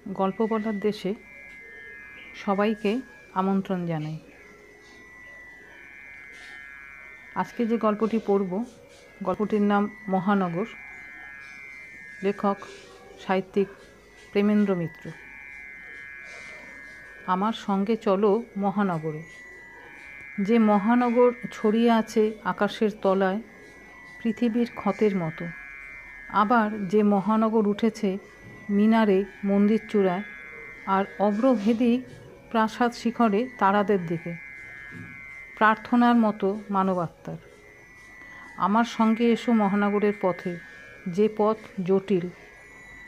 গল্প বলার দেশে সবাইকে আমন্ত্রণ জানাই। আজকে যে গল্পটি পড়ব, গল্পটির নাম মহানগর। লেখক সাহিত্যিক প্রেমেন্দ্র মিত্র। আমার সঙ্গে চলো মহানগরে। যে মহানগর ছড়িয়ে আছে আকাশের তলায় পৃথিবীর ক্ষতের মতো, আবার যে মহানগর উঠেছে মিনারে মন্দির চূড়ায় আর অব্রভেদী প্রাসাদ শিখরে তারাদের দিকে, প্রার্থনার মতো মানবাত্মার। আমার সঙ্গে এসো মহানগরের পথে, যে পথ জটিল,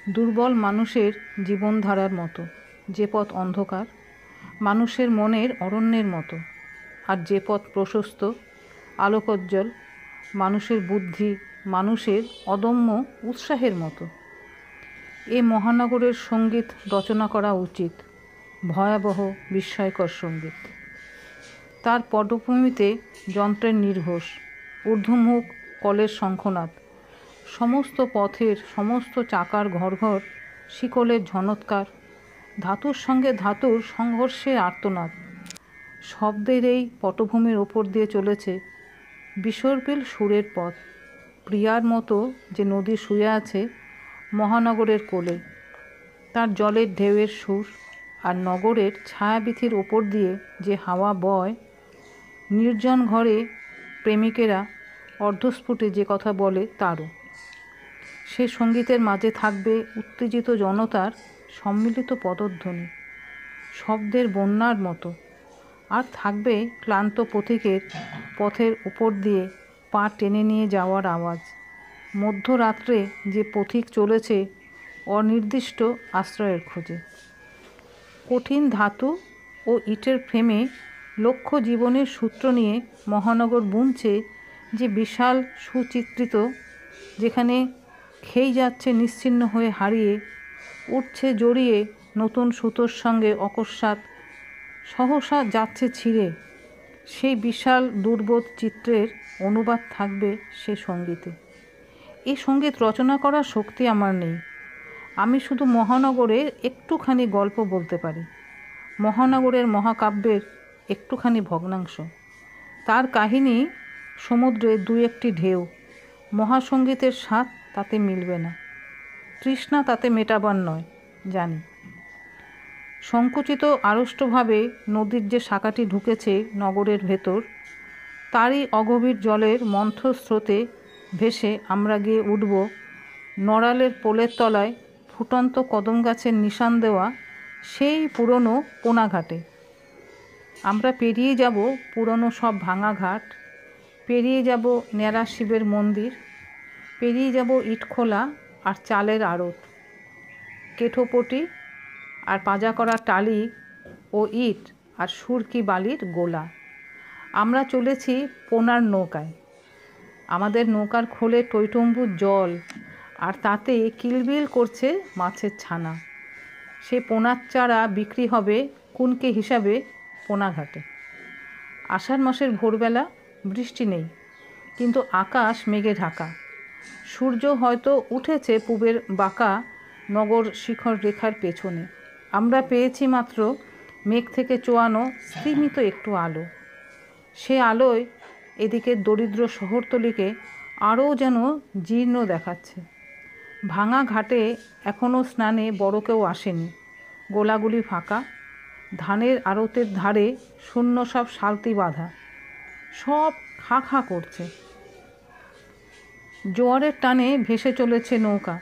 দুর্বল মানুষের জীবনধারার মতো, যে পথ অন্ধকার, মানুষের মনের অরণ্যের মতো, আর যে পথ প্রশস্ত, আলোকোজ্জ্বল, মানুষের বুদ্ধি, মানুষের অদম্য উৎসাহের মতো। এ মহানগরের সঙ্গীত রচনা করা উচিত, ভয়াবহ বিস্ময়কর সঙ্গীত। তার পটভূমিতে যন্ত্রের নির্ঘোষ, ঊর্ধ্বমুখ কলের শঙ্খনাদ, সমস্ত পথের সমস্ত চাকার ঘর ঘর শিকলের ঝনৎকার, ধাতুর সঙ্গে ধাতুর সংঘর্ষের আর্তনাদ। শব্দের এই পটভূমির ওপর দিয়ে চলেছে বিসর্পিল সুরের পথ, প্রিয়ার মতো যে নদী শুয়ে আছে মহানগরের কোলে, তার জলের ঢেউয়ের সুর, আর নগরের ছায়াবিথির ওপর দিয়ে যে হাওয়া বয়, নির্জন ঘরে প্রেমিকেরা অর্ধস্ফুটে যে কথা বলে তারও। সে সঙ্গীতের মাঝে থাকবে উত্তেজিত জনতার সম্মিলিত পদধ্বনি, শব্দের বন্যার মতো, আর থাকবে ক্লান্ত পথিকের পথের উপর দিয়ে পা টেনে নিয়ে যাওয়ার আওয়াজ। মধ্যরাত্রে যে পথিক চলেছে অনির্দিষ্ট আশ্রয়ের খোঁজে। কঠিন ধাতু ও ইটের ফ্রেমে লক্ষ জীবনের সূত্র নিয়ে মহানগর বুনছে যে বিশাল সুচিত্রিত, যেখানে খেই যাচ্ছে নিশ্চিহ্ন হয়ে হারিয়ে, উঠছে জড়িয়ে নতুন সুতোর সঙ্গে অকস্মাৎ, সহসা যাচ্ছে ছিঁড়ে। সেই বিশাল দুর্বোধ চিত্রের অনুবাদ থাকবে সে সঙ্গীতে। এই সঙ্গীত রচনা করার শক্তি আমার নেই। আমি শুধু মহানগরের একটুখানি গল্প বলতে পারি, মহানগরের মহাকাব্যের একটুখানি ভগ্নাংশ। তার কাহিনী সমুদ্রে দু একটি ঢেউ, মহাসঙ্গীতের স্বাদ তাতে মিলবে না, তৃষ্ণা তাতে মেটাবার নয়, জানি। সংকুচিত আড়ষ্টভাবে নদীর যে শাখাটি ঢুকেছে নগরের ভেতর, তারই অগভীর জলের মন্থর স্রোতে ভেসে আমরা গিয়ে উঠব নড়ালের পোলের তলায় ফুটন্ত কদম গাছের নিশান দেওয়া সেই পুরনো পোনাঘাটে। আমরা পেরিয়ে যাব পুরনো সব ভাঙা ঘাট, পেরিয়ে যাব ন্যাড়া শিবের মন্দির, পেরিয়ে যাব ইটখোলা আর চালের আড়ত, কেঠোপটি আর পাজা করা টালি ও ইট আর সুরকি বালির গোলা। আমরা চলেছি পোনার নৌকায়। আমাদের নৌকার খোলে টইটম্বুর জল, আর তাতে কিলবিল করছে মাছের ছানা। সে পোনার চারা বিক্রি হবে কুনকে হিসাবে পোনাঘাটে। আষাঢ় মাসের ভোরবেলা, বৃষ্টি নেই, কিন্তু আকাশ মেঘে ঢাকা। সূর্য হয়তো উঠেছে পূবের বাঁকা নগর শিখর রেখার পেছনে। আমরা পেয়েছি মাত্র মেঘ থেকে চোয়ানো স্তিমিত একটু আলো। সে আলোয় এদিকে দরিদ্র শহরতলিকে আরও যেন জীর্ণ দেখাচ্ছে। ভাঙা ঘাটে এখনও স্নানে বড় কেউ আসেনি। গোলাগুলি ফাঁকা, ধানের আড়তের ধারে শূন্য সব শালতি বাঁধা, সব খা খা করছে। জোয়ারের টানে ভেসে চলেছে নৌকা।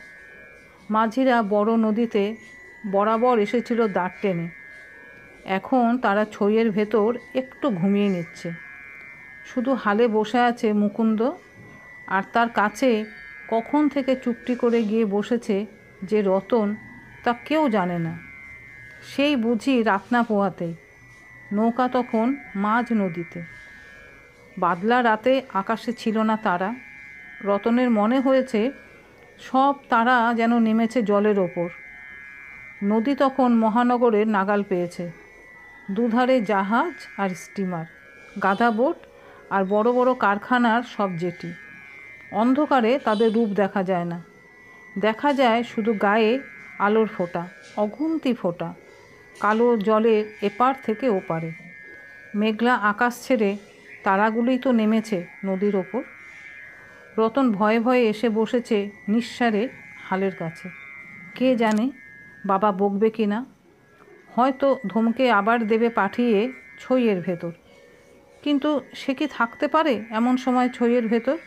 মাঝিরা বড় নদীতে বরাবর এসেছিল দাঁড় টেনে। এখন তারা ছইয়ের ভেতর একটু ঘুমিয়ে নিচ্ছে। শুধু হালে বসে আছে মুকুন্দ, আর তার কাছে কখন থেকে চুপটি করে গিয়ে বসেছে যে রতন, তা কেউ জানে না। সেই বুঝি রাত না পোহাতেই। নৌকা তখন মাঝ নদীতে। বাদলা রাতে আকাশে ছিল না তারা। রতনের মনে হয়েছে সব তারা যেন নেমেছে জলের ওপর। নদী তখন মহানগরের নাগাল পেয়েছে। দুধারে জাহাজ আর স্টিমার, গাধা বোট আর বড় বড় কারখানার সব জেটি। অন্ধকারে তাদের রূপ দেখা যায় না, দেখা যায় শুধু গায়ে আলোর ফোঁটা, অগুন্তি ফোঁটা, কালো জলের এপার থেকে ওপারে। মেঘলা আকাশ ছেড়ে তারাগুলোই তো নেমেছে নদীর ওপর। রতন ভয়ে ভয়ে এসে বসেছে নিঃসারে হালের কাছে। কে জানে বাবা বকবে কি না, হয়তো ধমকে আবার দেবে পাঠিয়ে ছইয়ের ভেতর। কিন্তু সে কি থাকতে পারে এমন সময় ছইয়ের ভেতর?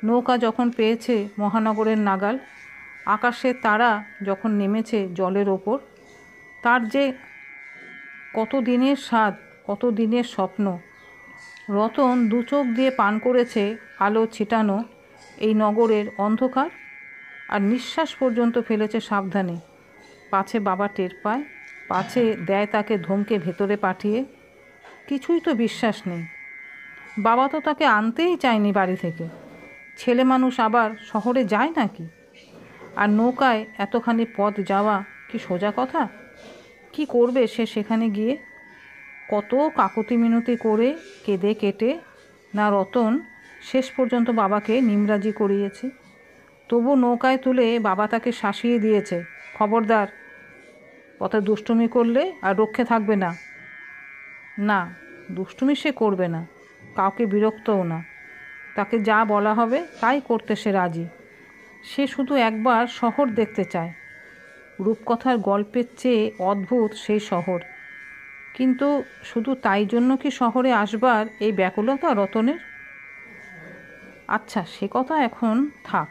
নৌকা যখন পেয়েছে মহানগরের নাগাল, আকাশের তারা যখন নেমেছে জলের ওপর, তার যে কত দিনের স্বাদ, কত দিনের স্বপ্ন। রতন দু চোখ দিয়ে পান করেছে আলো ছিটানো এই নগরের অন্ধকার, আর নিঃশ্বাস পর্যন্ত ফেলেছে সাবধানে, পাছে বাবা টের পায়, পাছে দেয় তাকে ধমকে ভেতরে পাঠিয়ে। কিছুই তো বিশ্বাস নেই। বাবা তো তাকে আনতেই চায়নি বাড়ি থেকে। ছেলে মানুষ আবার শহরে যায় নাকি? আর নৌকায় এতখানি পথ যাওয়া কি সোজা কথা? কি করবে সে সেখানে গিয়ে? কত কাকুতি মিনতি করে কেঁদে কেটে না রতন শেষ পর্যন্ত বাবাকে নিমরাজি করিয়েছে। তবু নৌকায় তুলে বাবা তাকে শাসিয়ে দিয়েছে, খবরদার, পথে দুষ্টুমি করলে আর রক্ষে থাকবে না। না, দুষ্টুমি সে করবে না, কাউকে বিরক্তও না। তাকে যা বলা হবে তাই করতে সে রাজি। সে শুধু একবার শহর দেখতে চায়, রূপকথার গল্পের চেয়ে অদ্ভুত সেই শহর। কিন্তু শুধু তাই জন্য কি শহরে আসবার এই ব্যাকুলতা রতনের? আচ্ছা, সে কথা এখন থাক।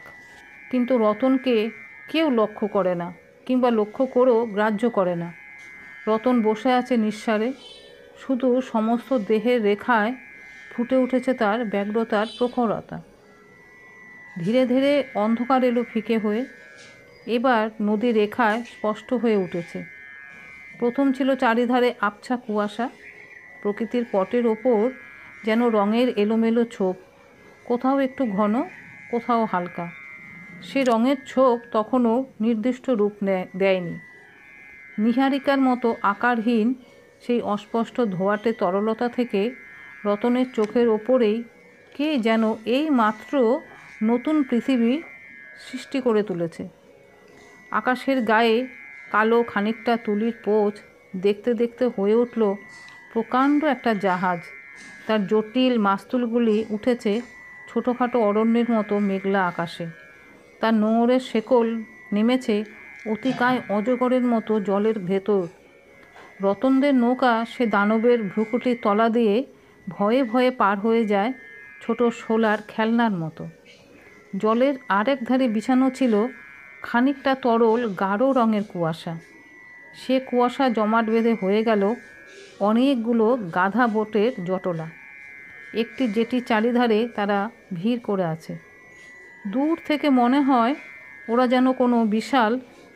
কিন্তু রতনকে কেউ লক্ষ্য করে না, কিংবা লক্ষ্য করেও গ্রাহ্য করে না। রতন বসে আছে নিঃসারে, শুধু সমস্ত দেহের রেখায় ফুটে উঠেছে তার ব্যগ্রতার প্রখরতা। ধীরে ধীরে অন্ধকার এলো ফিকে হয়ে। এবার নদী রেখায় স্পষ্ট হয়ে উঠেছে। প্রথম ছিল চারিধারে আবছা কুয়াশা, প্রকৃতির পটের ওপর যেন রঙের এলোমেলো ছোপ, কোথাও একটু ঘন, কোথাও হালকা। সে রঙের ছোপ তখনও নির্দিষ্ট রূপ দেয়নি। নীহারিকার মতো আকারহীন সেই অস্পষ্ট ধোঁয়াটে তরলতা থেকে রতনের চোখের ওপরেই কে যেন এই মাত্র নতুন পৃথিবী সৃষ্টি করে তুলেছে। আকাশের গায়ে কালো খানিকটা তুলির পোচ দেখতে দেখতে হয়ে উঠল প্রকাণ্ড একটা জাহাজ। তার জটিল মাস্তুলগুলি উঠেছে ছোটোখাটো অরণ্যের মতো মেঘলা আকাশে। তার নোঙরের শেকল নেমেছে অতিকায় অজগরের মতো জলের ভেতর। রতনদের নৌকা সে দানবের ভ্রুকুটির তলা দিয়ে ভয়ে ভয়ে পার হয়ে যায় ছোট শোলার খেলনার মতো। জলের আরেক ধারে বিছানো ছিল খানিকটা তরল গাঢ় রঙের কুয়াশা। সে কুয়াশা জমাট বেঁধে হয়ে গেল অনেকগুলো গাধা বোটের জটলা। একটি জেটির চারিধারে তারা ভিড় করে আছে। দূর থেকে মনে হয় ওরা যেন কোনো বিশাল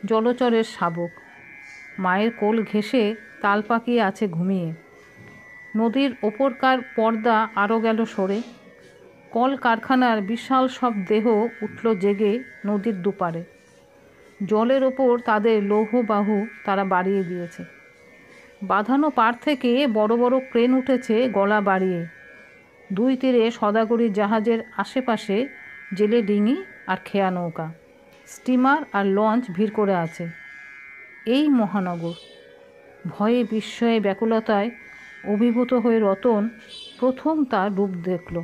জলচরের শাবক, মায়ের কোল ঘেঁষে তাল পাকিয়ে আছে ঘুমিয়ে। নদীর ওপরকার পর্দা আরও গেল সরে। কল কারখানার বিশাল সব দেহ উঠল জেগে নদীর দুপারে। জলের ওপর তাদের লৌহ বাহু তারা বাড়িয়ে দিয়েছে। বাঁধানো পাড় থেকে বড় বড় ক্রেন উঠেছে গলা বাড়িয়ে। দুই তীরে সদাগরী জাহাজের আশেপাশে জেলে ডিঙি আর খেয়া নৌকা, স্টিমার আর লঞ্চ ভিড় করে আছে। এই মহানগর। ভয়ে বিস্ময়ে ব্যাকুলতায় অভিভূত হয়ে রতন প্রথম তার রূপ দেখল।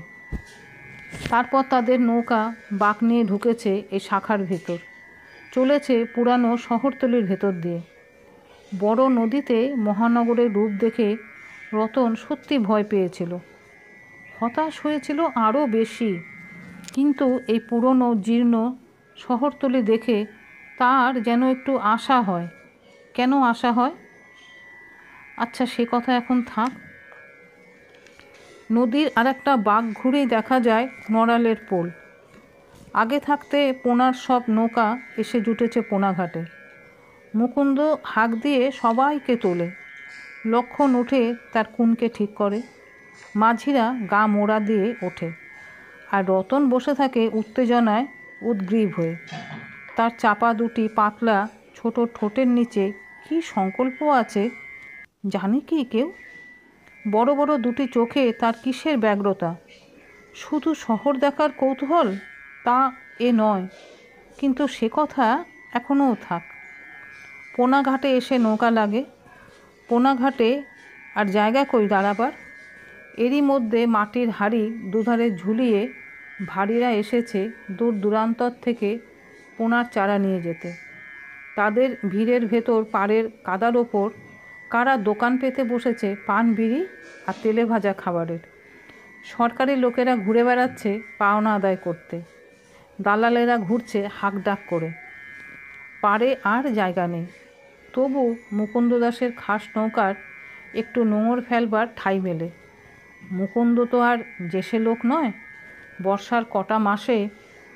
তারপর তাদের নৌকা বাঁক নিয়ে ঢুকেছে এই শাখার ভেতর, চলেছে পুরানো শহরতলির ভেতর দিয়ে। বড় নদীতে মহানগরের রূপ দেখে রতন সত্যি ভয় পেয়েছিল, হতাশ হয়েছিল আরও বেশি। কিন্তু এই পুরনো জীর্ণ শহরতলি দেখে তার যেন একটু আশা হয়। কেন আশা হয়? আচ্ছা, সে কথা এখন থাক। নদীর আর একটা বাঁক ঘুরেই দেখা যায় নড়ালের পোল। আগে থাকতে পোনার সব নৌকা এসে জুটেছে পোনাঘাটে। মুকুন্দ হাঁক দিয়ে সবাইকে তোলে। লক্ষণ উঠে তার কুনকে ঠিক করে। মাঝিরা গা মোড়া দিয়ে ওঠে। আর রতন বসে থাকে উত্তেজনায় উদ্গ্রীব হয়ে। তার চাপা দুটি পাতলা ছোট ঠোঁটের নিচে কি সংকল্প আছে জানে কি কেউ? বড় বড় দুটি চোখে তার কিসের ব্যগ্রতা? শুধু শহর দেখার কৌতূহল? তা এ নয়, কিন্তু সে কথা এখনও থাক। পোনাঘাটে এসে নৌকা লাগে। পোনাঘাটে আর জায়গা কই দাঁড়াবার। এরই মধ্যে মাটির হাঁড়ি দুধারে ঝুলিয়ে ভারীরা এসেছে দূর দূরান্তর থেকে পোনার চারা নিয়ে যেতে। তাদের ভিড়ের ভেতর পাড়ের কাদার ওপর কারা দোকান পেতে বসেছে পান বিড়ি আর তেলে ভাজা খাবারের। সরকারি লোকেরা ঘুরে বেড়াচ্ছে পাওনা আদায় করতে। দালালেরা ঘুরছে হাঁকডাক করে। পাড়ে আর জায়গা নেই। তবু মুকুন্দ দাসের খাস নৌকার একটু নোঙর ফেলবার ঠাঁই মেলে। মুকুন্দ তো আর জেসে লোক নয়। বর্ষার কটা মাসে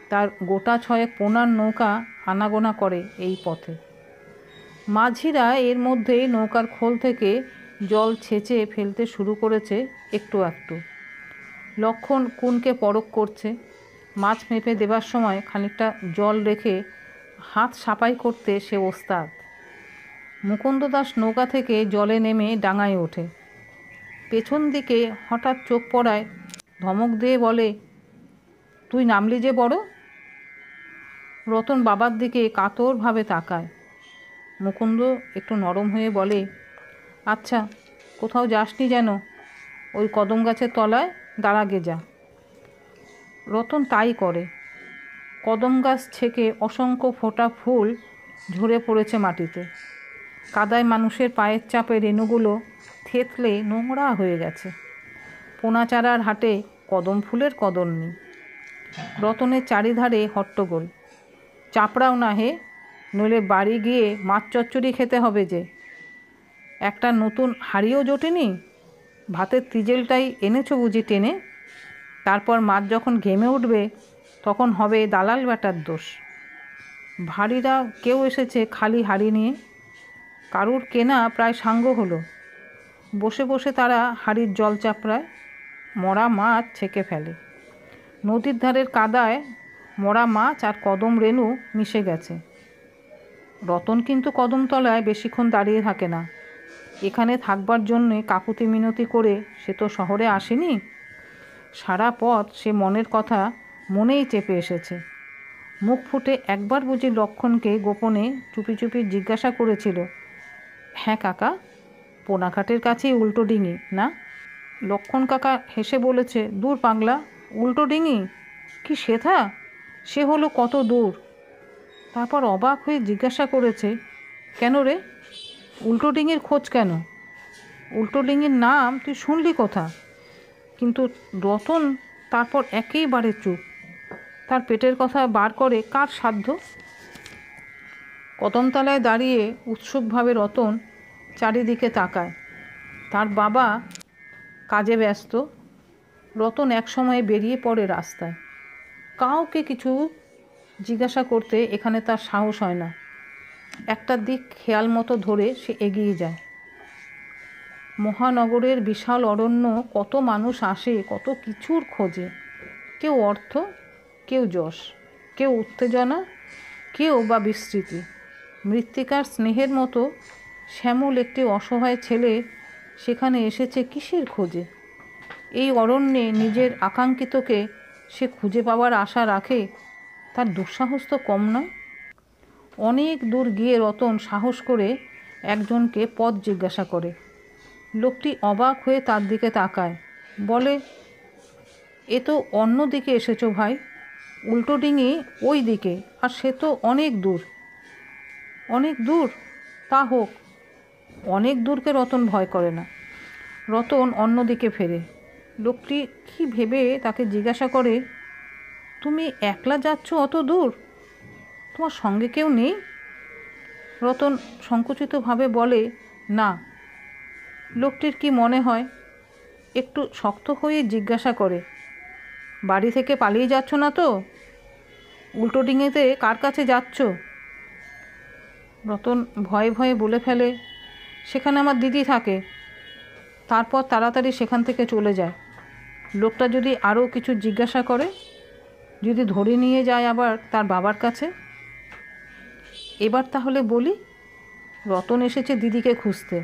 তার গোটা ছয়েক পোনার নৌকা আনাগোনা করে এই পথে। মাঝিরা এর মধ্যেই নৌকার খোল থেকে জল ছেঁচে ফেলতে শুরু করেছে একটু একটু। লক্ষণ কুনকে পরখ করছে। মাছ মেপে দেবার সময় খানিকটা জল রেখে হাত সাপাই করতে সে ওস্তাদ। মুকুন্দ দাস নৌকা থেকে জলে নেমে ডাঙায় ওঠে। পেছন দিকে হঠাৎ চোখ পড়ায় ধমক দিয়ে বলে, তুই নামলি যে বড়। রতন বাবার দিকে কাতরভাবে তাকায়। মুকুন্দ একটু নরম হয়ে বলে, আচ্ছা, কোথাও যাসনি যেন, ওই কদম গাছের তলায় দাঁড়াগে যা। রতন তাই করে। কদম গাছ থেকে অসংখ্য ফোঁটা ফুল ঝরে পড়েছে মাটিতে। কাদায় মানুষের পায়ের চাপে রেণুগুলো থেতলে নোংরা হয়ে গেছে। পোনাচারার হাটে কদম ফুলের কদর নেই। রতনের চারিধারে হট্টগোল। চাপড়াও না হে, নইলে বাড়ি গিয়ে মাছ চচ্চড়ি খেতে হবে যে। একটা নতুন হাঁড়িও জোটেনি। ভাতের তিজেলটাই এনেছো বুঝি টেনে। তারপর মাছ যখন ঘেমে উঠবে তখন হবে দালাল বেটার দোষ। ভারীরা কেউ এসেছে খালি হাঁড়ি নিয়ে। কারুর কেনা প্রায় সাঙ্গ হলো। বসে বসে তারা হাঁড়ির জল চাপড়ায়, মরা মাছ ছেঁকে ফেলে। নদীর ধারের কাদায় মরা মাছ আর কদম রেণু মিশে গেছে। রতন কিন্তু কদমতলায় বেশিক্ষণ দাঁড়িয়ে থাকে না। এখানে থাকবার জন্যে কাকুতি মিনতি করে সে তো শহরে আসেনি। সারা পথ সে মনের কথা মনেই চেপে এসেছে। মুখ ফুটে একবার বুঝি লক্ষণকে গোপনে চুপি চুপি জিজ্ঞাসা করেছিল, হ্যাঁ কাকা, পোনাঘাটের কাছেই উল্টো ডিঙি না? লক্ষণ কাকা হেসে বলেছে, দূর পাগলা, উল্টো ডিঙি কি সেথা? সে হলো কত দূর। তারপর অবাক হয়ে জিজ্ঞাসা করেছে, কেন রে, উল্টো ডিঙির খোঁজ কেন? উল্টো ডিঙির নাম তুই শুনলি কোথা? কিন্তু রতন তারপর একেবারে চুপ। তার পেটের কথা বার করে কার সাধ্য? কদমতলায় দাঁড়িয়ে উৎসুকভাবে রতন চারিদিকে তাকায়। তার বাবা কাজে ব্যস্ত। রতন একসময় বেরিয়ে পড়ে রাস্তায়। কাউকে কিছু জিজ্ঞাসা করতে এখানে তার সাহস হয় না। একটা দিক খেয়াল মতো ধরে সে এগিয়ে যায়। মহানগরের বিশাল অরণ্য, কত মানুষ আসে কত কিছুর খোঁজে। কেউ অর্থ, কেউ যশ, কেউ উত্তেজনা, কেউ বা বিস্মৃতি। মৃত্তিকার স্নেহের মতো শ্যামল একটি অসহায় ছেলে সেখানে এসেছে কিসের খোঁজে? এই অরণ্যে নিজের আকাঙ্ক্ষিতকে সে খুঁজে পাওয়ার আশা রাখে, তার দুঃসাহস তো কম নয়। অনেক দূর গিয়ে রতন সাহস করে একজনকে পথ জিজ্ঞাসা করে। লোকটি অবাক হয়ে তার দিকে তাকায়, বলে, এ তো অন্য দিকে এসেছো ভাই, উল্টো ডিঙি ওই দিকে, আর সে তো অনেক দূর। অনেক দূর? তা হোক। অনেক দূরকে রতন ভয় করে না। রতন অন্য দিকে ফেরে। লোকটি কি ভেবে তাকে জিজ্ঞাসা করে, তুমি একলা যাচ্ছ অত দূর? তোমার সঙ্গে কেউ নেই? রতন সংকুচিতভাবে বলে, না। লোকটির কি মনে হয়? একটু শক্ত হয়ে জিজ্ঞাসা করে, বাড়ি থেকে পালিয়ে যাচ্ছ না তো? উল্টো ডিঙিতে কার কাছে যাচ্ছ? রতন ভয়ে ভয়ে বলে ফেলে, সেখানে আমার দিদি থাকে। তারপর তাড়াতাড়ি সেখান থেকে চলে যায়। লোকটা যদি আরও কিছু জিজ্ঞাসা করে, যদি ধরে নিয়ে যায় আবার তার বাবার কাছে। এবার তাহলে বলি, রতন এসেছে দিদিকে খুঁজতে।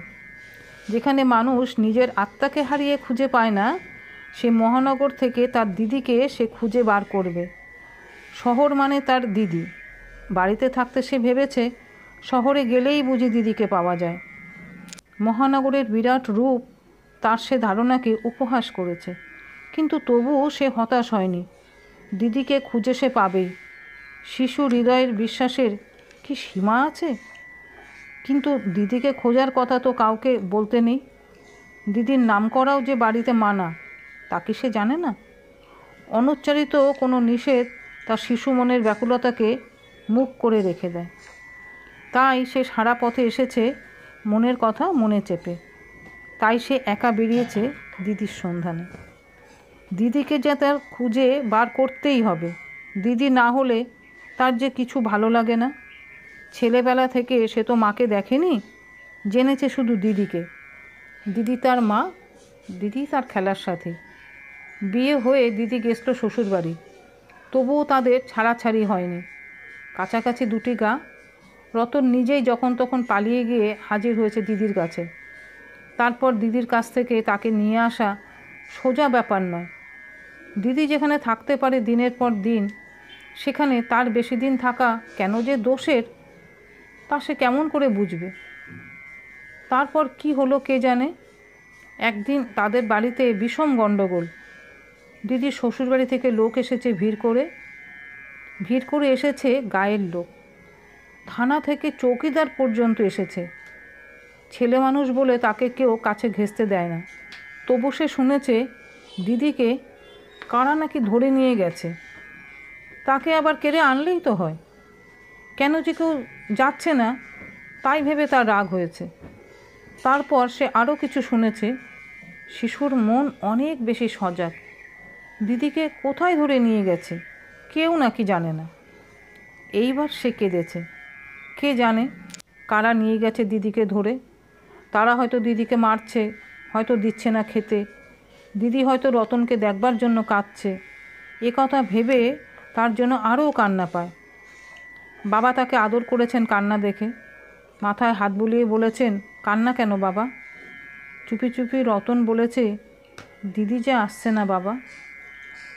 যেখানে মানুষ নিজের আত্মাকে হারিয়ে খুঁজে পায় না, সে মহানগর থেকে তার দিদিকে সে খুঁজে বার করবে। শহর মানে তার দিদি। বাড়িতে থাকতে সে ভেবেছে শহরে গেলেই বুঝি দিদিকে পাওয়া যায়। মহানগরের বিরাট রূপ তার সে ধারণাকে উপহাস করেছে, কিন্তু তবুও সে হতাশ হয়নি। দিদিকে খুঁজে সে পাবেই। শিশু হৃদয়ের বিশ্বাসের কি সীমা আছে? কিন্তু দিদিকে খোঁজার কথা তো কাউকে বলতে নেই। দিদির নাম করাও যে বাড়িতে মানা, তা কি সে জানে না? অনুচ্চারিত কোনো নিষেধ তার শিশু মনের ব্যাকুলতাকে মুখ করে রেখে দেয়। তাই সে সারা পথে এসেছে মনের কথা মনে চেপে। তাই সে একা বেরিয়েছে দিদির সন্ধানে। দিদিকে যে তার খুঁজে বার করতেই হবে। দিদি না হলে তার যে কিছু ভালো লাগে না। ছেলেবেলা থেকে সে তো মাকে দেখেনি, জেনেছে শুধু দিদিকে। দিদি তার মা, দিদি তার খেলার সাথী। বিয়ে হয়ে দিদি গেছিল শ্বশুরবাড়ি, তবুও তাদের ছাড়াছাড়ি হয়নি। কাছাকাছি দুটি গা। রতন নিজেই যখন তখন পালিয়ে গিয়ে হাজির হয়েছে দিদির কাছে। তারপর দিদির কাছ থেকে তাকে নিয়ে আসা সোজা ব্যাপার নয়। দিদি যেখানে থাকতে পারে দিনের পর দিন, সেখানে তার বেশি দিন থাকা কেন যে দোষের, তা সে কেমন করে বুঝবে? তারপর কি হলো কে জানে। একদিন তাদের বাড়িতে বিষম গণ্ডগোল। দিদির শ্বশুরবাড়ি থেকে লোক এসেছে ভিড় করে এসেছে গায়ের লোক। থানা থেকে চৌকিদার পর্যন্ত এসেছে। ছেলে মানুষ বলে তাকে কেউ কাছে ঘেঁষতে দেয় না। তবু সে শুনেছে দিদিকে কারা নাকি ধরে নিয়ে গেছে। তাকে আবার কেড়ে আনলেই তো হয়। কেন যে কেউ যাচ্ছে না তাই ভেবে তার রাগ হয়েছে। তারপর সে আরও কিছু শুনেছে। শিশুর মন অনেক বেশি সজাগ। দিদিকে কোথায় ধরে নিয়ে গেছে কেউ নাকি জানে না। এইবার সে কেঁদেছে। কে জানে কারা নিয়ে গেছে দিদিকে ধরে। তারা হয়তো দিদিকে মারছে, হয়তো দিচ্ছে না খেতে। দিদি হয়তো রতনকে দেখবার জন্য কাঁদছে। এ কথা ভেবে তার জন্য আরও কান্না পায়। বাবা তাকে আদর করেছেন কান্না দেখে। মাথায় হাত বুলিয়ে বলেছেন, কান্না কেন বাবা? চুপি চুপি রতন বলেছে, দিদি যে আসছে না বাবা।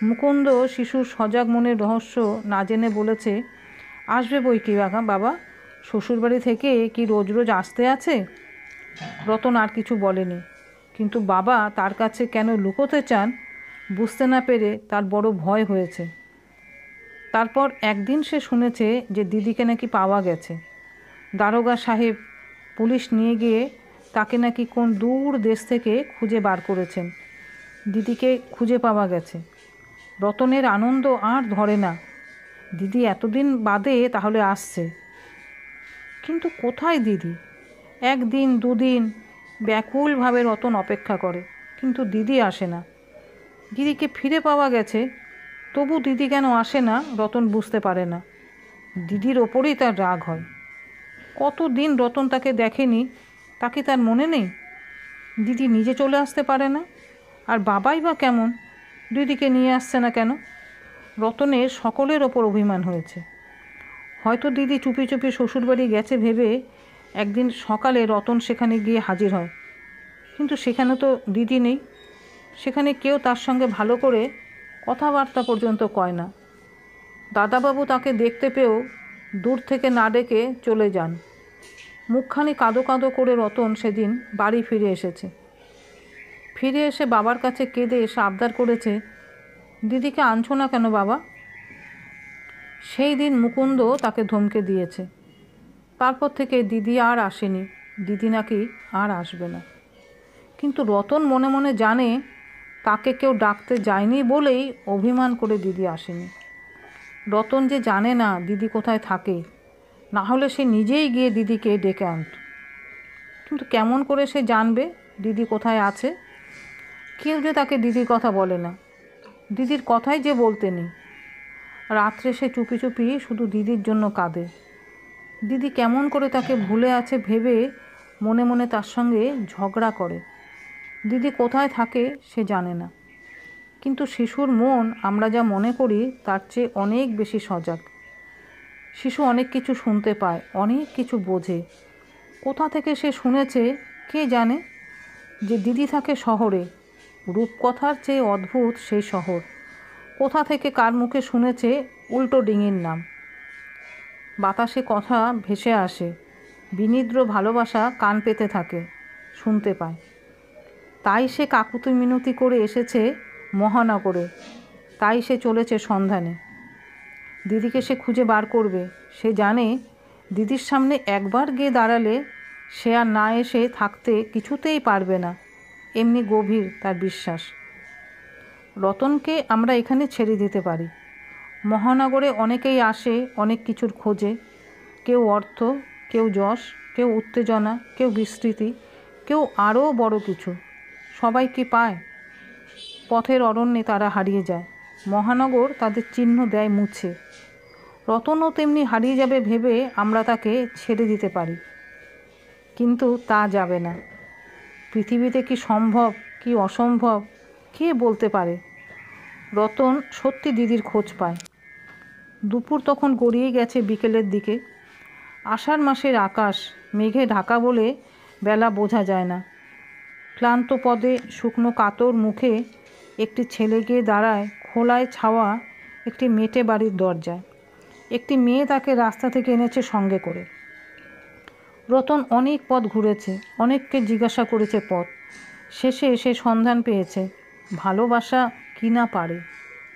মুকুন্দ শিশুর সজাগ মনের রহস্য না জেনে বলেছে, আসবে বই কি বাবা, শ্বশুরবাড়ি থেকে কি রোজ রোজ আসতে আছে? রতন আর কিছু বলেনি, কিন্তু বাবা তার কাছে কেন লুকোতে চান বুঝতে না পেরে তার বড় ভয় হয়েছে। তারপর একদিন সে শুনেছে যে দিদিকে নাকি পাওয়া গেছে। দারোগা সাহেব পুলিশ নিয়ে গিয়ে তাকে নাকি কোন দূর দেশ থেকে খুঁজে বার করেছেন। দিদিকে খুঁজে পাওয়া গেছে। রতনের আনন্দ আর ধরে না। দিদি এতদিন বাদে তাহলে আসছে। কিন্তু কোথায় দিদি? একদিন দুদিন ব্যাকুলভাবে রতন অপেক্ষা করে, কিন্তু দিদি আসে না। দিদিকে ফিরে পাওয়া গেছে, তবু দিদি কেন আসে না রতন বুঝতে পারে না। দিদির ওপরেই তার রাগ হয়। কতদিন রতন তাকে দেখেনি, তাকে তার মনে নেই? দিদি নিজে চলে আসতে পারে না, আর বাবাই বা কেমন, দিদিকে নিয়ে আসছে না কেন? রতনের সকলের ওপর অভিমান হয়েছে। হয়তো দিদি চুপি চুপি শ্বশুরবাড়ি গেছে ভেবে একদিন সকালে রতন সেখানে গিয়ে হাজির হয়, কিন্তু সেখানে তো দিদি নেই। সেখানে কেউ তার সঙ্গে ভালো করে কথাবার্তা পর্যন্ত কয় না। দাদাবাবু তাকে দেখতে পেয়েও দূর থেকে না ডেকে চলে যান। মুখখানি কাঁদো কাঁদো করে রতন সেদিন বাড়ি ফিরে এসেছে। ফিরে এসে বাবার কাছে কেঁদে এসে আবদার করেছে, দিদিকে আনছো না কেন বাবা? সেই দিন মুকুন্দ তাকে ধমকে দিয়েছে। তারপর থেকে দিদি আর আসেনি। দিদি নাকি আর আসবে না। কিন্তু রতন মনে মনে জানে তাকে কেউ ডাকতে যায়নি বলেই অভিমান করে দিদি আসেনি। রতন যে জানে না দিদি কোথায় থাকে, না হলে সে নিজেই গিয়ে দিদিকে ডেকে আনত। কিন্তু কেমন করে সে জানবে দিদি কোথায় আছে? কেউ যে তাকে দিদির কথা বলে না, দিদির কথাই যে বলতে নেই। রাত্রে সে চুপি চুপি শুধু দিদির জন্য কাঁদে। দিদি কেমন করে তাকে ভুলে আছে ভেবে মনে মনে তার সঙ্গে ঝগড়া করে। দিদি কোথায় থাকে সে জানে না, কিন্তু শিশুর মন আমরা যা মনে করি তার চেয়ে অনেক বেশি সজাগ। শিশু অনেক কিছু শুনতে পায়, অনেক কিছু বোঝে। কোথা থেকে সে শুনেছে কে জানে যে দিদি থাকে শহরে, রূপকথার চেয়ে অদ্ভুত সেই শহর। কোথা থেকে কার মুখে শুনেছে উল্টো ডিঙির নাম। বাতাসে কথা ভেসে আসে, বিনিদ্র ভালোবাসা কান পেতে থাকে, শুনতে পায়। তাই সে কাকুতি মিনতি করে এসেছে মহানগরে, তাই সে চলেছে সন্ধানে। দিদিকে সে খুঁজে বার করবে। সে জানে দিদির সামনে একবার গিয়ে দাঁড়ালে সে আর না এসে থাকতে কিছুতেই পারবে না, এমনি গভীর তার বিশ্বাস। রতনকে আমরা এখানে ছেড়ে দিতে পারি। মহানগরে অনেকেই আসে অনেক কিছুর খোঁজে, কেউ অর্থ, কেউ যশ, কেউ উত্তেজনা, কেউ বিস্তৃতি, কেউ আরও বড় কিছু। সবাই কি পায়? পথের অরণ্যে তারা হারিয়ে যায়। মহানগর তাদের চিহ্ন দেয় মুছে। রতনও তেমনি হারিয়ে যাবে ভেবে আমরা তাকে ছেড়ে দিতে পারি, কিন্তু তা যাবে না। পৃথিবীতে কি সম্ভব কি অসম্ভব কে বলতে পারে। রতন সত্যি দিদির খোঁজ পায়। দুপুর তখন গড়িয়ে গেছে বিকেলের দিকে। আষাঢ় মাসের আকাশ মেঘে ঢাকা বলে বেলা বোঝা যায় না। ক্লান্ত পদে শুকনো কাতর মুখে একটি ছেলে গিয়ে দাঁড়ায় খোলায় ছাওয়া একটি মেটে বাড়ির দরজায়। একটি মেয়ে তাকে রাস্তা থেকে এনেছে সঙ্গে করে। রতন অনেক পথ ঘুরেছে, অনেককে জিজ্ঞাসা করেছে পথ। শেষে সে সন্ধান পেয়েছে। ভালোবাসা কি না পারে।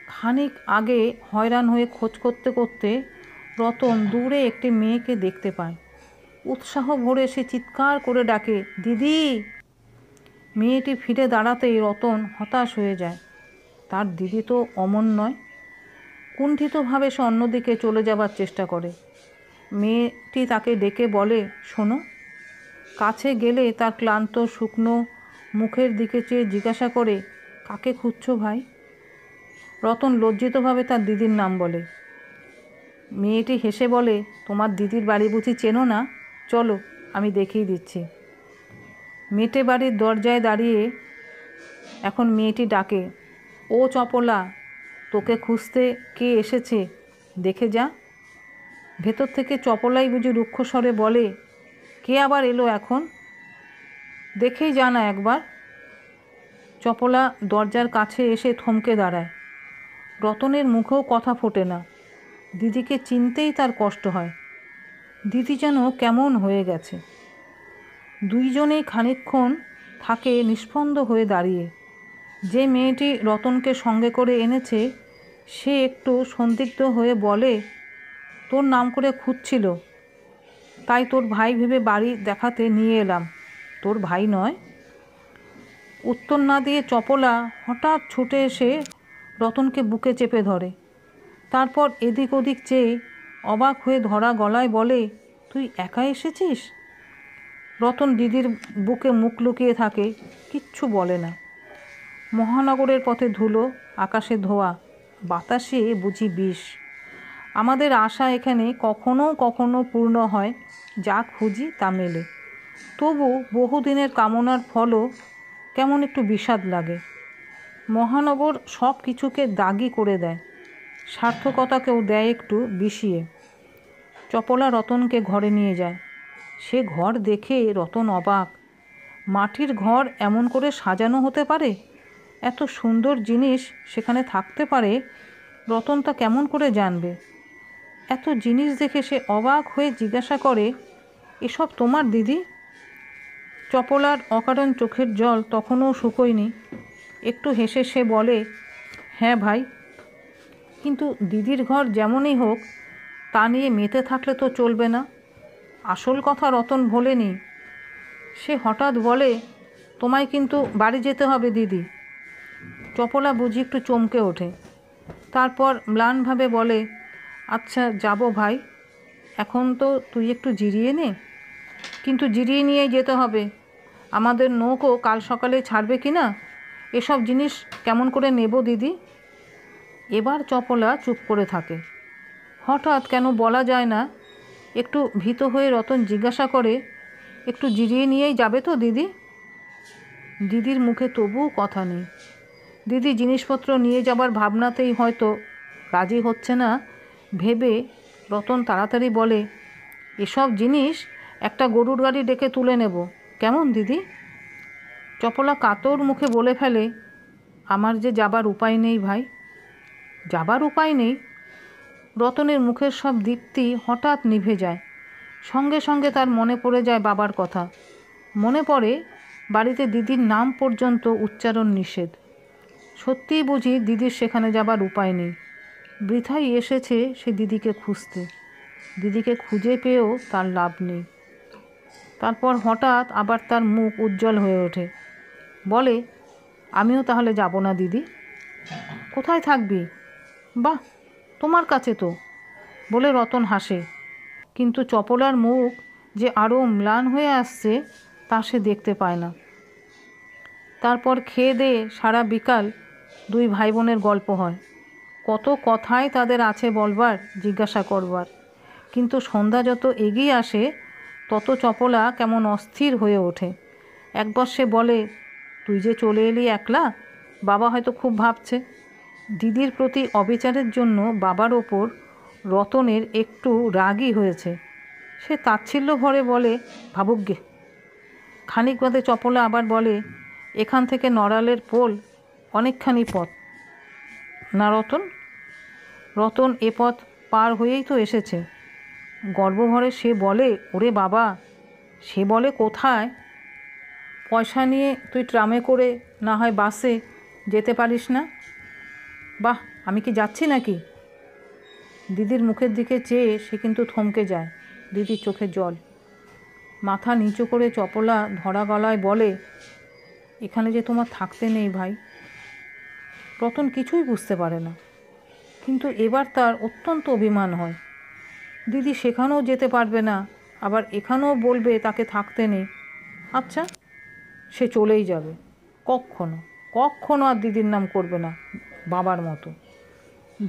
খানিক আগে হয়রান হয়ে খোঁজ করতে করতে রতন দূরে একটি মেয়েকে দেখতে পায়। উৎসাহ ভরে সে চিৎকার করে ডাকে, দিদি। মেয়েটি ফিরে দাঁড়াতেই রতন হতাশ হয়ে যায়। তার দিদি তো অমন নয়। কুণ্ঠিতভাবে সে অন্যদিকে চলে যাবার চেষ্টা করে। মেয়েটি তাকে ডেকে বলে, শোনো। কাছে গেলে তার ক্লান্ত শুকনো মুখের দিকে চেয়ে জিজ্ঞাসা করে, কাকে খুঁজছো ভাই? রতন লজ্জিতভাবে তার দিদির নাম বলে। মেয়েটি হেসে বলে, তোমার দিদির বাড়ি বুঝি চেনো না? চলো, আমি দেখিয়ে দিচ্ছি। মেটে বাড়ির দরজায় দাঁড়িয়ে এখন মেয়েটি ডাকে, ও চপলা, তোকে খুঁজতে কে এসেছে দেখে যা। ভেতর থেকে চপলাই বুঝি রুক্ষ স্বরে বলে, কে আবার এলো এখন? দেখেই জানা একবার। চপলা দরজার কাছে এসে থমকে দাঁড়ায়। রতনের মুখেও কথা ফোটে না। দিদিকে চিনতেই তার কষ্ট হয়। দিদি যেন কেমন হয়ে গেছে। দুইজনেই খানিকক্ষণ থাকে নিস্পন্দ হয়ে দাঁড়িয়ে। যে মেয়েটি রতনকে সঙ্গে করে এনেছে সে একটু সন্দিগ্ধ হয়ে বলে, তোর নাম করে খুঁজছিল, তাই তোর ভাই ভেবে বাড়ি দেখাতে নিয়ে এলাম। তোর ভাই নয়? উত্তর না দিয়ে চপলা হঠাৎ ছুটে এসে রতনকে বুকে চেপে ধরে। তারপর এদিক ওদিক চেয়ে অবাক হয়ে ধরা গলায় বলে, তুই একা এসেছিস? রতন দিদির বুকে মুখ লুকিয়ে থাকে, কিচ্ছু বলে না। মহানগরের পথে ধুলো, আকাশে ধোয়া, বাতাসে বুঝি বিষ। আমাদের আশা এখানে কখনো কখনো পূর্ণ হয়, যা খুঁজি তা মেলে। তবু বহুদিনের কামনার ফলও কেমন একটু বিষাদ লাগে। মহানগর সব কিছুকে দাগি করে দেয়, সার্থকতাকেও দেয় একটু বিষিয়ে। চপলা রতনকে ঘরে নিয়ে যায়। সে ঘর দেখে রতন অবাক। মাটির ঘর এমন করে সাজানো হতে পারে? এত সুন্দর জিনিস সেখানে থাকতে পারে? রতন তা কেমন করে জানবে? এত জিনিস দেখে সে অবাক হয়ে জিজ্ঞাসা করে, এসব তোমার দিদি? চপলার অকারণ চোখের জল তখনও শুকোয়নি। একটু হেসে সে বলে, হ্যাঁ ভাই, কিন্তু দিদির ঘর যেমনই হোক তা নিয়ে মেতে থাকলে তো চলবে না। আসল কথা রতন ভোলেনি। সে হঠাৎ বলে, তোমায় কিন্তু বাড়ি যেতে হবে দিদি। চপলা বুঝি একটু চমকে ওঠে। তারপর ম্লানভাবে বলে, আচ্ছা যাব ভাই, এখন তো তুই একটু জিরিয়ে নে। কিন্তু জিরিয়ে নিয়েই যেতে হবে। আমাদের নৌকো কাল সকালে ছাড়বে কি না? এসব জিনিস কেমন করে নেব দিদি? এবার চপলা চুপ করে থাকে। হঠাৎ কেন বলা যায় না, একটু ভীত হয়ে রতন জিজ্ঞাসা করে, একটু জিরিয়ে নিয়েই যাবে তো দিদি? দিদির মুখে তবুও কথা নেই। দিদি জিনিসপত্র নিয়ে যাবার ভাবনাতেই হয়তো রাজি হচ্ছে না ভেবে রতন তাড়াতাড়ি বলে, এসব জিনিস একটা গরুর গাড়ি ডেকে তুলে নেব, কেমন দিদি? চপলা কাতর মুখে বলে ফেলে, আমার যে যাবার উপায় নেই ভাই। যাবার উপায় নেই? রতনের মুখের সব দীপ্তি হঠাৎ নিভে যায়। সঙ্গে সঙ্গে তার মনে পড়ে যায় বাবার কথা। মনে পড়ে বাড়িতে দিদির নাম পর্যন্ত উচ্চারণ নিষেধ। সত্যিই বুঝি দিদির সেখানে যাবার উপায় নেই। বৃথাই এসেছে সে দিদিকে খুঁজতে। দিদিকে খুঁজে পেয়েও তার লাভ নেই। তারপর হঠাৎ আবার তার মুখ উজ্জ্বল হয়ে ওঠে। বলে, আমিও তাহলে যাব না দিদি। কোথায় থাকবি? বাহ, তোমার কাছে তো, বলে রতন হাসে। কিন্তু চপলার মুখ যে আরও ম্লান হয়ে আসছে তা সে দেখতে পায় না। তারপর খেয়ে দিয়ে সারা বিকাল দুই ভাই বোনের গল্প হয়। কত কথাই তাদের আছে বলবার, জিজ্ঞাসা করবার। কিন্তু সন্ধ্যা যত এগিয়ে আসে তত চপলা কেমন অস্থির হয়ে ওঠে। একবার সে বলে, তুই যে চলে এলি একলা, বাবা হয়তো খুব ভাবছে। দিদির প্রতি অবিচারের জন্য বাবার ওপর রতনের একটু রাগই হয়েছে। সে তাচ্ছিল্য ভরে বলে, ভাবুক গে। খানিক বাদে চপলা আবার বলে, এখান থেকে নড়ালের পোল অনেকখানি পথ না রতন? রতন এ পথ পার হয়েই তো এসেছে। গর্বভরে সে বলে, ওরে বাবা, সে বলে কোথায়? পয়সা নিয়ে তুই ট্রামে করে না হয় বাসে যেতে পারিস না? বাহ, আমি কি যাচ্ছি নাকি? দিদির মুখের দিকে চেয়ে সে কিন্তু থমকে যায়। দিদির চোখে জল। মাথা নিচু করে চপলা ধরা গলায় বলে, এখানে যে তোমার থাকতে নেই ভাই। রতন কিছুই বুঝতে পারে না, কিন্তু এবার তার অত্যন্ত অভিমান হয়। দিদি সেখানেও যেতে পারবে না, আবার এখানেও বলবে তাকে থাকতে নেই। আচ্ছা, সে চলেই যাবে। কখনো কখনো আর দিদির নাম করবে না বাবার মতো।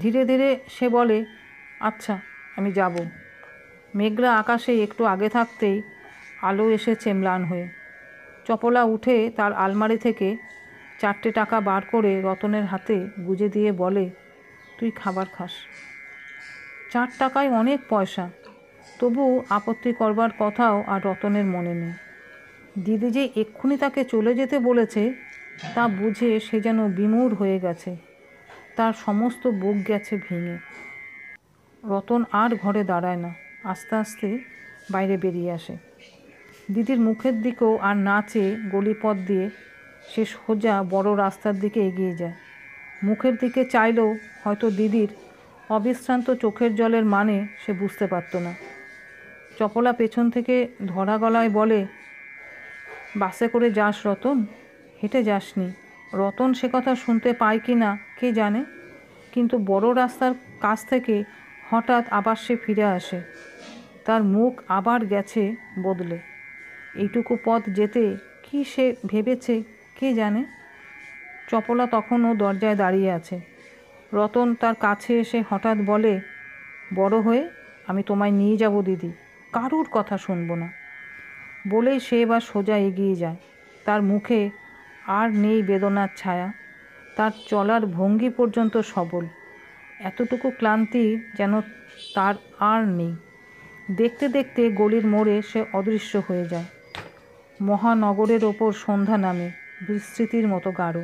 ধীরে ধীরে সে বলে, আচ্ছা, আমি যাব। মেঘলা আকাশে একটু আগে থাকতেই আলো এসেছে ম্লান হয়ে। চপলা উঠে তার আলমারি থেকে 4টে টাকা বার করে রতনের হাতে গুজে দিয়ে বলে, তুই খাবার খাস। 4 টাকায় অনেক পয়সা। তবু আপত্তি করবার কথাও আর রতনের মনে নেই। দিদি যে এক্ষুনি তাকে চলে যেতে বলেছে তা বুঝে সে যেন বিমূঢ় হয়ে গেছে। তার সমস্ত বুক গেছে ভেঙে। রতন আর ঘরে দাঁড়ায় না, আস্তে আস্তে বাইরে বেরিয়ে আসে। দিদির মুখের দিকেও আর না চেয়ে গলিপথ দিয়ে সে সোজা বড় রাস্তার দিকে এগিয়ে যায়। মুখের দিকে চাইলেও হয়তো দিদির অবিশ্রান্ত চোখের জলের মানে সে বুঝতে পারত না। চপলা পেছন থেকে ধরা গলায় বলে, বাসে করে যাস রতন, হেঁটে যাসনি। রতন সে কথা শুনতে পায় কি না কে জানে, কিন্তু বড় রাস্তার কাছ থেকে হঠাৎ আবার সে ফিরে আসে। তার মুখ আবার গেছে বদলে। এইটুকু পথ যেতে কি সে ভেবেছে কে জানে। চপলা তখনও দরজায় দাঁড়িয়ে আছে। রতন তার কাছে এসে হঠাৎ বলে, বড় হয়ে আমি তোমায় নিয়ে যাব দিদি, কারুর কথা শুনবো না। বলেই সে এবার সোজা এগিয়ে যায়। তার মুখে আর নেই বেদনার ছায়া। তার চলার ভঙ্গি পর্যন্ত সবল। এতটুকু ক্লান্তি যেন তার আর নেই। দেখতে দেখতে গলির মোড়ে সে অদৃশ্য হয়ে যায়। মহানগরের ওপর সন্ধ্যা নামে, বিস্মৃতির মতো গাঢ়।